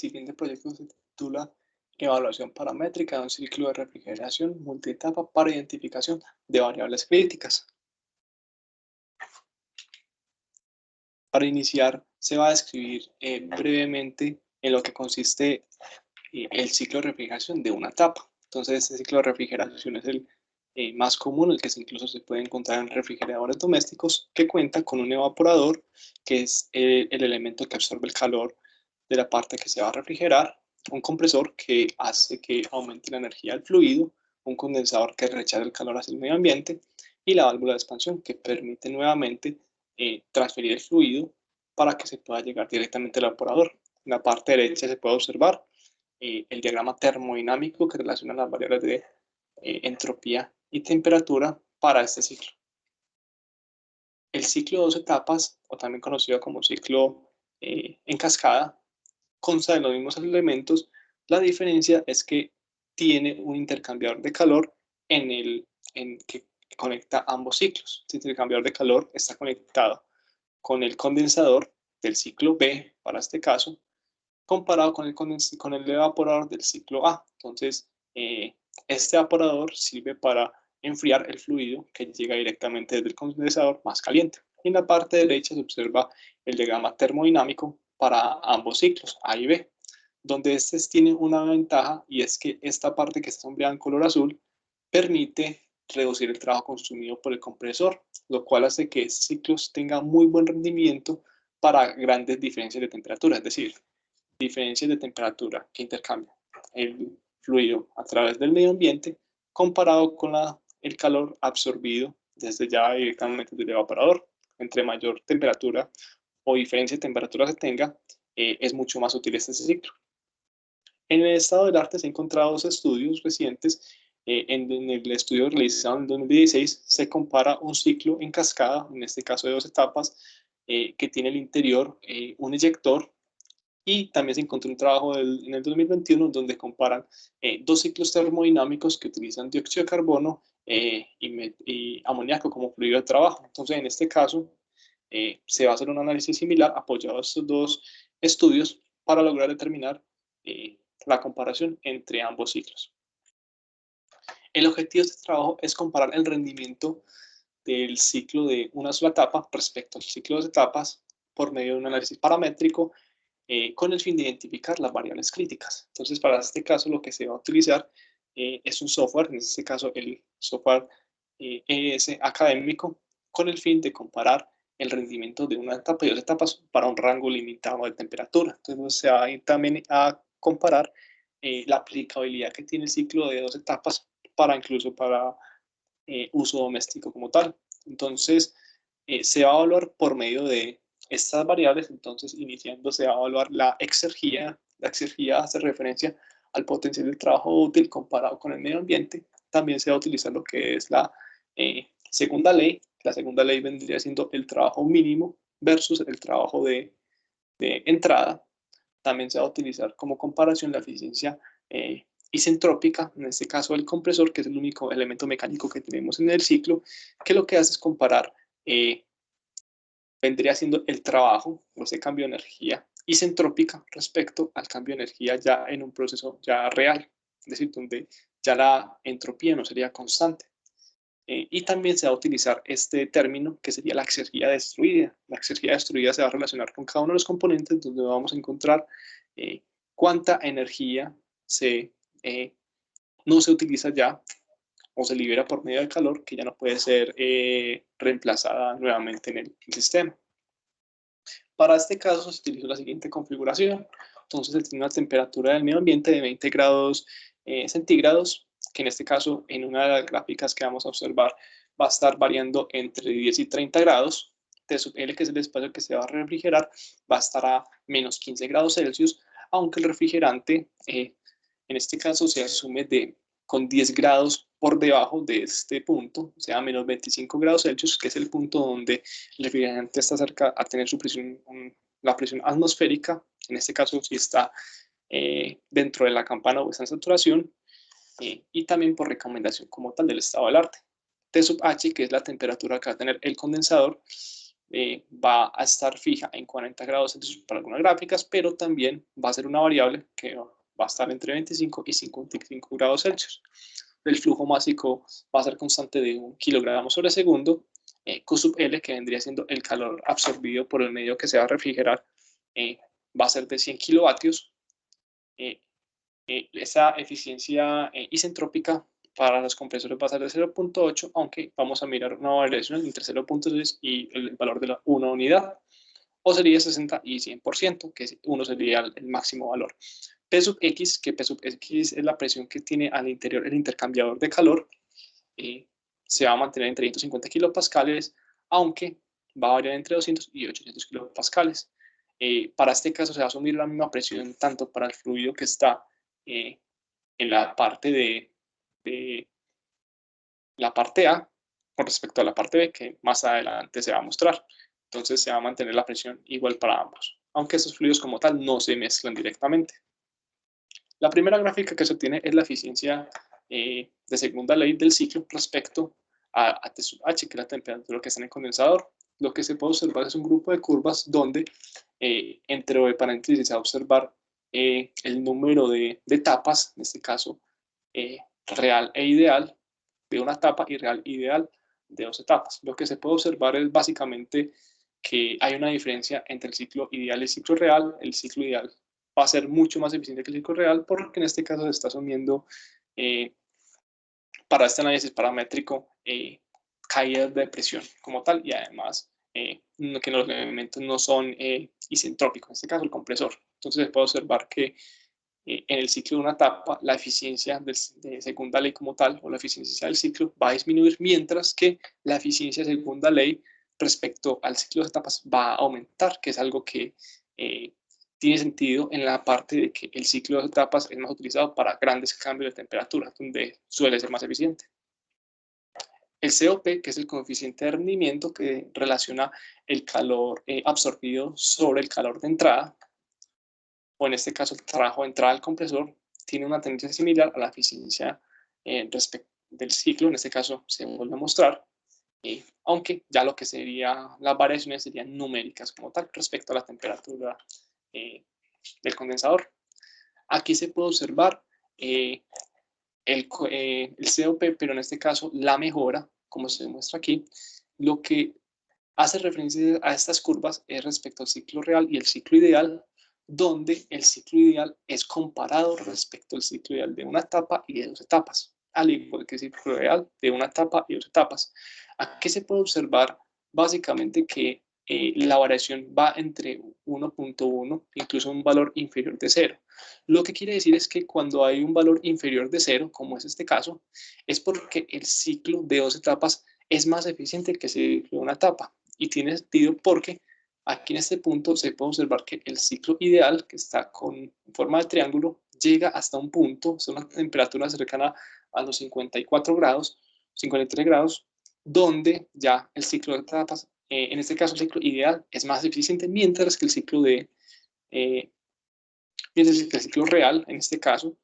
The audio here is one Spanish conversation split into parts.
siguiente proyecto se titula Evaluación paramétrica de un ciclo de refrigeración multietapa para identificación de variables críticas. Para iniciar, se va a describir brevemente en lo que consiste el ciclo de refrigeración de una etapa. Entonces, este ciclo de refrigeración es el más común, el que incluso se puede encontrar en refrigeradores domésticos, que cuenta con un evaporador, que es el elemento que absorbe el calor de la parte que se va a refrigerar, un compresor que hace que aumente la energía del fluido, un condensador que rechaza el calor hacia el medio ambiente y la válvula de expansión que permite nuevamente transferir el fluido para que se pueda llegar directamente al evaporador. En la parte derecha se puede observar el diagrama termodinámico que relaciona las variables de entropía y temperatura para este ciclo. El ciclo de 2 etapas, o también conocido como ciclo en cascada, consta de los mismos elementos. La diferencia es que tiene un intercambiador de calor que conecta ambos ciclos. Este intercambiador de calor está conectado con el condensador del ciclo B, para este caso, comparado con el evaporador del ciclo A. Entonces, este evaporador sirve para enfriar el fluido que llega directamente desde el condensador más caliente. Y en la parte derecha se observa el diagrama termodinámico para ambos ciclos, A y B, donde este tiene una ventaja, y es que esta parte que está sombreada en color azul permite reducir el trabajo consumido por el compresor, lo cual hace que estos ciclos tengan muy buen rendimiento para grandes diferencias de temperatura, es decir, diferencias de temperatura que intercambian el fluido a través del medio ambiente comparado con el calor absorbido desde ya directamente del evaporador. Entre mayor temperatura o diferencia de temperatura se tenga, es mucho más útil este ciclo. En el estado del arte se han encontrado 2 estudios recientes. En el estudio realizado en 2016 se compara un ciclo en cascada, en este caso de 2 etapas, que tiene el interior un eyector, y también se encontró un trabajo en el 2021 donde comparan 2 ciclos termodinámicos que utilizan dióxido de carbono y amoníaco como fluido de trabajo. Entonces, en este caso, se va a hacer un análisis similar apoyado a estos 2 estudios para lograr determinar la comparación entre ambos ciclos. El objetivo de este trabajo es comparar el rendimiento del ciclo de una sola etapa respecto al ciclo de 2 etapas por medio de un análisis paramétrico con el fin de identificar las variables críticas. Entonces, para este caso, lo que se va a utilizar es un software, en este caso el software ES académico, con el fin de comparar el rendimiento de una etapa y 2 etapas para un rango limitado de temperatura. Entonces, se va a ir también a comparar la aplicabilidad que tiene el ciclo de 2 etapas incluso para uso doméstico como tal. Entonces, se va a evaluar por medio de estas variables. Entonces, iniciando, se va a evaluar la exergía. La exergía hace referencia al potencial del trabajo útil comparado con el medio ambiente. También se va a utilizar lo que es la segunda ley. La segunda ley vendría siendo el trabajo mínimo versus el trabajo de entrada. También se va a utilizar como comparación la eficiencia isentrópica, en este caso el compresor, que es el único elemento mecánico que tenemos en el ciclo, que lo que hace es comparar, vendría siendo el trabajo o ese cambio de energía isentrópica respecto al cambio de energía ya en un proceso ya real, es decir, donde ya la entropía no sería constante. Y también se va a utilizar este término que sería la exergía destruida. La exergía destruida se va a relacionar con cada uno de los componentes, donde vamos a encontrar cuánta energía no se utiliza ya o se libera por medio del calor, que ya no puede ser reemplazada nuevamente en el sistema. Para este caso se utilizó la siguiente configuración. Entonces se tiene una temperatura del medio ambiente de 20 grados centígrados, que en este caso en una de las gráficas que vamos a observar va a estar variando entre 10 y 30 grados. T sub L, que es el espacio que se va a refrigerar, va a estar a menos 15 grados Celsius, aunque el refrigerante en este caso se asume con 10 grados por debajo de este punto, o sea, menos 25 grados Celsius, que es el punto donde el refrigerante está cerca a tener su presión, la presión atmosférica. En este caso, si está dentro de la campana o está en saturación, y también por recomendación como tal del estado del arte. T sub H, que es la temperatura que va a tener el condensador, va a estar fija en 40 grados Celsius para algunas gráficas, pero también va a ser una variable que va a estar entre 25 y 55 grados Celsius. El flujo másico va a ser constante de 1 kilogramo sobre segundo, Q sub L, que vendría siendo el calor absorbido por el medio que se va a refrigerar, va a ser de 100 kilovatios. Esa eficiencia isentrópica para los compresores va a ser de 0.8, aunque vamos a mirar una variación entre 0.6 y el valor de la 1 unidad, o sería 60 y 100%, que 1 sería el máximo valor. P sub X, que P sub X es la presión que tiene al interior el intercambiador de calor, se va a mantener en 350 kilopascales, aunque va a variar entre 200 y 800 kilopascales. Para este caso se va a asumir la misma presión tanto para el fluido que está en la parte de la parte A con respecto a la parte B, que más adelante se va a mostrar. Entonces se va a mantener la presión igual para ambos, aunque estos fluidos como tal no se mezclan directamente. La primera gráfica que se obtiene es la eficiencia de segunda ley del ciclo respecto a T sub H, que es la temperatura que está en el condensador. Lo que se puede observar es un grupo de curvas donde entre paréntesis se va a observar el número de etapas, en este caso real e ideal de una etapa y real e ideal de dos etapas. Lo que se puede observar es básicamente que hay una diferencia entre el ciclo ideal y el ciclo real. El ciclo ideal va a ser mucho más eficiente que el ciclo real porque en este caso se está asumiendo para este análisis paramétrico caídas de presión como tal y además que los elementos no son isentrópicos, en este caso el compresor. Entonces se puede observar que en el ciclo de una etapa la eficiencia de segunda ley como tal o la eficiencia del ciclo va a disminuir, mientras que la eficiencia de segunda ley respecto al ciclo de etapas va a aumentar, que es algo que tiene sentido en la parte de que el ciclo de etapas es más utilizado para grandes cambios de temperatura, donde suele ser más eficiente. El COP, que es el coeficiente de rendimiento que relaciona el calor absorbido sobre el calor de entrada, o en este caso el trabajo de entrada del compresor, tiene una tendencia similar a la eficiencia respecto del ciclo, en este caso se vuelve a mostrar, aunque ya lo que sería las variaciones serían numéricas como tal respecto a la temperatura del condensador. Aquí se puede observar el COP, pero en este caso la mejora, como se muestra aquí. Lo que hace referencia a estas curvas es respecto al ciclo real y el ciclo ideal, donde el ciclo ideal es comparado respecto al ciclo ideal de una etapa y de dos etapas, al igual que el ciclo real de una etapa y dos etapas. Aquí se puede observar básicamente que la variación va entre 1.1, incluso un valor inferior de 0. Lo que quiere decir es que cuando hay un valor inferior de 0, como es este caso, es porque el ciclo de dos etapas es más eficiente que el ciclo de una etapa. Y tiene sentido porque aquí en este punto se puede observar que el ciclo ideal, que está con forma de triángulo, llega hasta un punto, es una temperatura cercana a los 54 grados, 53 grados, donde ya el ciclo de etapas, en este caso el ciclo ideal, es más eficiente, mientras que el ciclo mientras que el ciclo real, en este caso,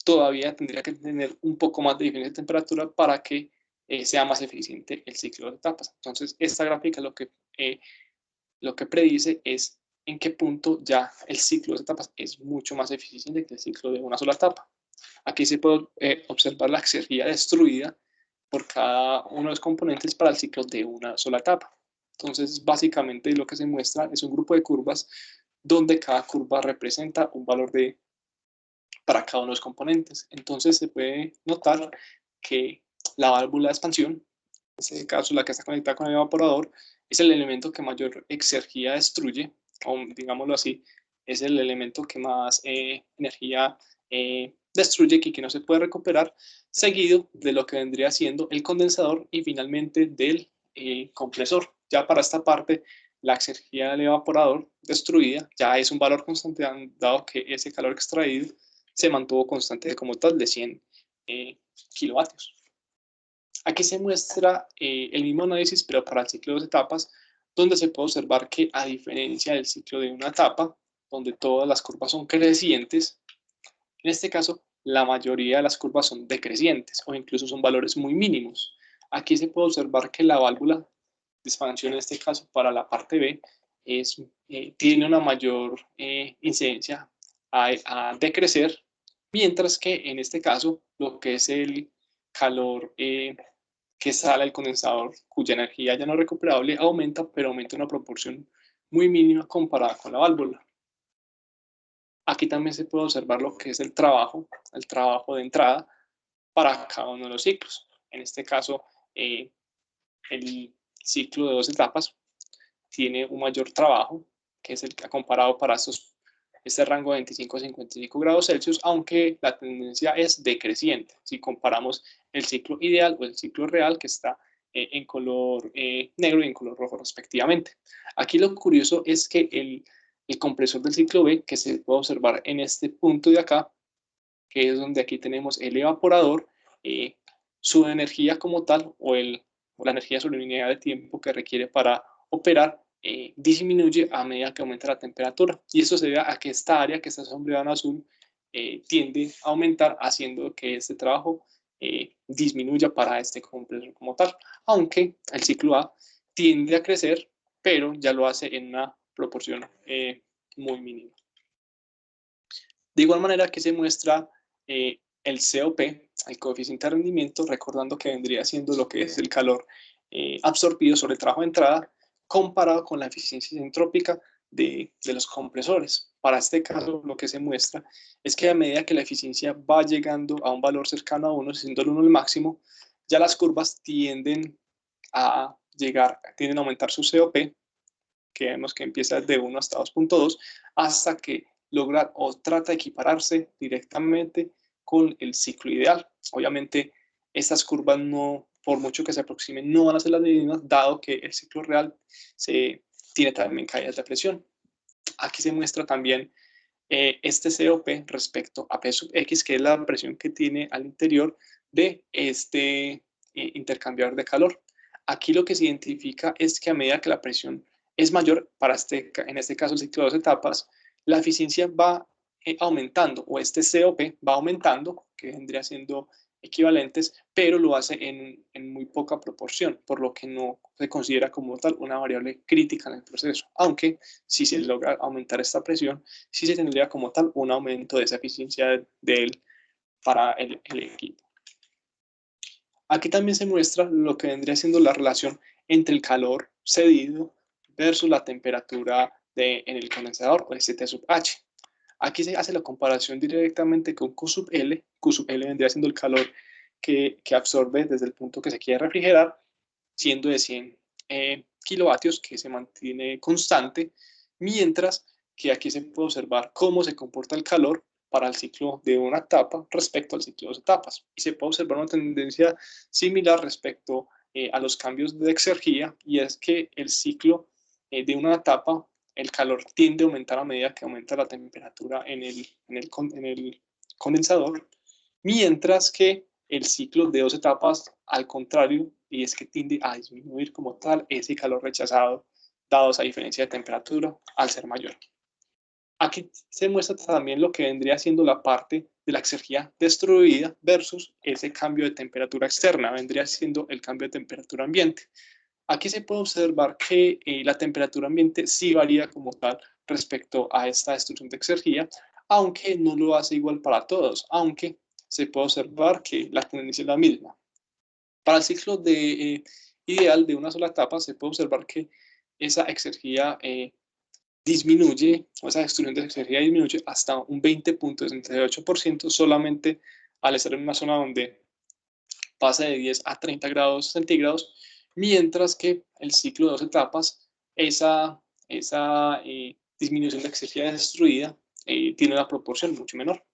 todavía tendría que tener un poco más de diferencia de temperatura para que sea más eficiente el ciclo de etapas. Entonces, esta gráfica lo que predice es en qué punto ya el ciclo de etapas es mucho más eficiente que el ciclo de una sola etapa. Aquí se puede observar la exergia destruida por cada uno de los componentes para el ciclo de una sola etapa. Entonces, básicamente lo que se muestra es un grupo de curvas donde cada curva representa un valor para cada uno de los componentes. Entonces, se puede notar que la válvula de expansión, en este caso la que está conectada con el evaporador, es el elemento que mayor exergia destruye, o digámoslo así, es el elemento que más energía destruye y que no se puede recuperar, seguido de lo que vendría siendo el condensador y finalmente del compresor. Ya para esta parte, la exergia del evaporador destruida ya es un valor constante, dado que ese calor extraído se mantuvo constante como tal de 100 kilovatios. Aquí se muestra el mismo análisis, pero para el ciclo de dos etapas, donde se puede observar que a diferencia del ciclo de una etapa, donde todas las curvas son crecientes, en este caso la mayoría de las curvas son decrecientes o incluso son valores muy mínimos. Aquí se puede observar que la válvula expansión en este caso para la parte B tiene una mayor incidencia a decrecer, mientras que en este caso lo que es el calor que sale del condensador, cuya energía ya no es recuperable, aumenta, pero aumenta una proporción muy mínima comparada con la válvula. Aquí también se puede observar lo que es el trabajo de entrada para cada uno de los ciclos. En este caso, el ciclo de 2 etapas tiene un mayor trabajo, que es el que ha comparado para este rango de 25 a 55 grados Celsius, aunque la tendencia es decreciente. Si comparamos el ciclo ideal o el ciclo real, que está en color negro y en color rojo respectivamente. Aquí lo curioso es que el compresor del ciclo B, que se puede observar en este punto de acá, que es donde aquí tenemos el evaporador, su energía como tal, o la energía sobre unidad de tiempo que requiere para operar, disminuye a medida que aumenta la temperatura. Y eso se debe a que esta área que está sombreada en azul tiende a aumentar, haciendo que este trabajo disminuya para este compresor como tal. Aunque el ciclo A tiende a crecer, pero ya lo hace en una proporción muy mínima. De igual manera que se muestra el COP, el coeficiente de rendimiento, recordando que vendría siendo lo que es el calor absorbido sobre el trabajo de entrada, comparado con la eficiencia isentrópica de los compresores. Para este caso, lo que se muestra es que a medida que la eficiencia va llegando a un valor cercano a 1, siendo el 1 el máximo, ya las curvas tienden a aumentar su COP, que vemos que empieza de 1 hasta 2.2, hasta que lograr o trata de equipararse directamente con el ciclo ideal. Obviamente, estas curvas no, por mucho que se aproximen, no van a ser las mismas, dado que el ciclo real tiene también caídas de presión. Aquí se muestra también este COP respecto a P sub X, que es la presión que tiene al interior de este intercambiador de calor. Aquí lo que se identifica es que a medida que la presión es mayor, en este caso el ciclo de 2 etapas, la eficiencia va aumentando, o este COP va aumentando, que vendría siendo equivalentes, pero lo hace en muy poca proporción, por lo que no se considera como tal una variable crítica en el proceso, aunque si se logra aumentar esta presión, sí se tendría como tal un aumento de esa eficiencia para el equipo. Aquí también se muestra lo que vendría siendo la relación entre el calor cedido versus la temperatura en el condensador, o T sub H. Aquí se hace la comparación directamente con Q sub L. Q sub L vendría siendo el calor que absorbe desde el punto que se quiere refrigerar, siendo de 100 kilovatios, que se mantiene constante, mientras que aquí se puede observar cómo se comporta el calor para el ciclo de una etapa respecto al ciclo de 2 etapas. Y se puede observar una tendencia similar respecto a los cambios de exergía, y es que el ciclo de una etapa, el calor tiende a aumentar a medida que aumenta la temperatura en el condensador, mientras que el ciclo de 2 etapas, al contrario, y es que tiende a disminuir como tal ese calor rechazado, dado esa diferencia de temperatura al ser mayor. Aquí se muestra también lo que vendría siendo la parte de la exergía destruida versus ese cambio de temperatura externa, vendría siendo el cambio de temperatura ambiente. Aquí se puede observar que la temperatura ambiente sí varía como tal respecto a esta destrucción de exergía, aunque no lo hace igual para todos, aunque se puede observar que la tendencia es la misma. Para el ciclo ideal de una sola etapa se puede observar que esa exergía disminuye, o esa destrucción de exergía disminuye hasta un 20.68% solamente al estar en una zona donde pasa de 10 a 30 grados centígrados, mientras que el ciclo de 2 etapas, esa disminución de exergía destruida tiene una proporción mucho menor.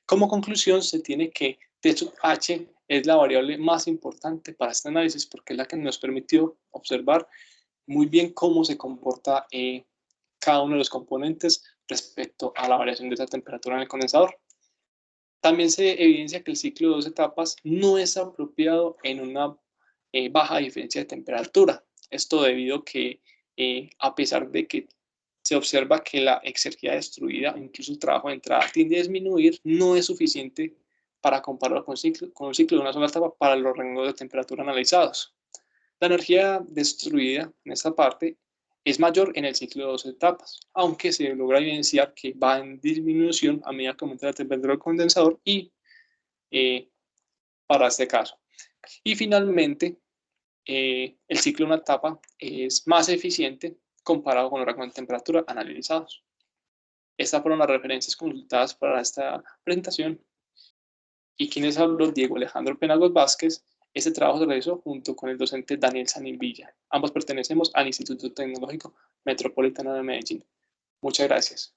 Como conclusión, se tiene que T sub H es la variable más importante para este análisis, porque es la que nos permitió observar muy bien cómo se comporta cada uno de los componentes respecto a la variación de esa temperatura en el condensador. También se evidencia que el ciclo de 2 etapas no es apropiado en una baja diferencia de temperatura. Esto debido a que, a pesar de que se observa que la exergía destruida, incluso el trabajo de entrada, tiende a disminuir, no es suficiente para compararlo con un ciclo de una sola etapa para los rangos de temperatura analizados. La energía destruida en esta parte es mayor en el ciclo de 2 etapas, aunque se logra evidenciar que va en disminución a medida que aumenta la temperatura del condensador y para este caso. Y finalmente, el ciclo de una etapa es más eficiente comparado con los rangos de temperatura analizados. Estas fueron las referencias consultadas para esta presentación. Y quienes habló, Diego Alejandro Penagos Vázquez. Este trabajo se realizó junto con el docente Daniel Sanín-Villa. Ambos pertenecemos al Instituto Tecnológico Metropolitano de Medellín. Muchas gracias.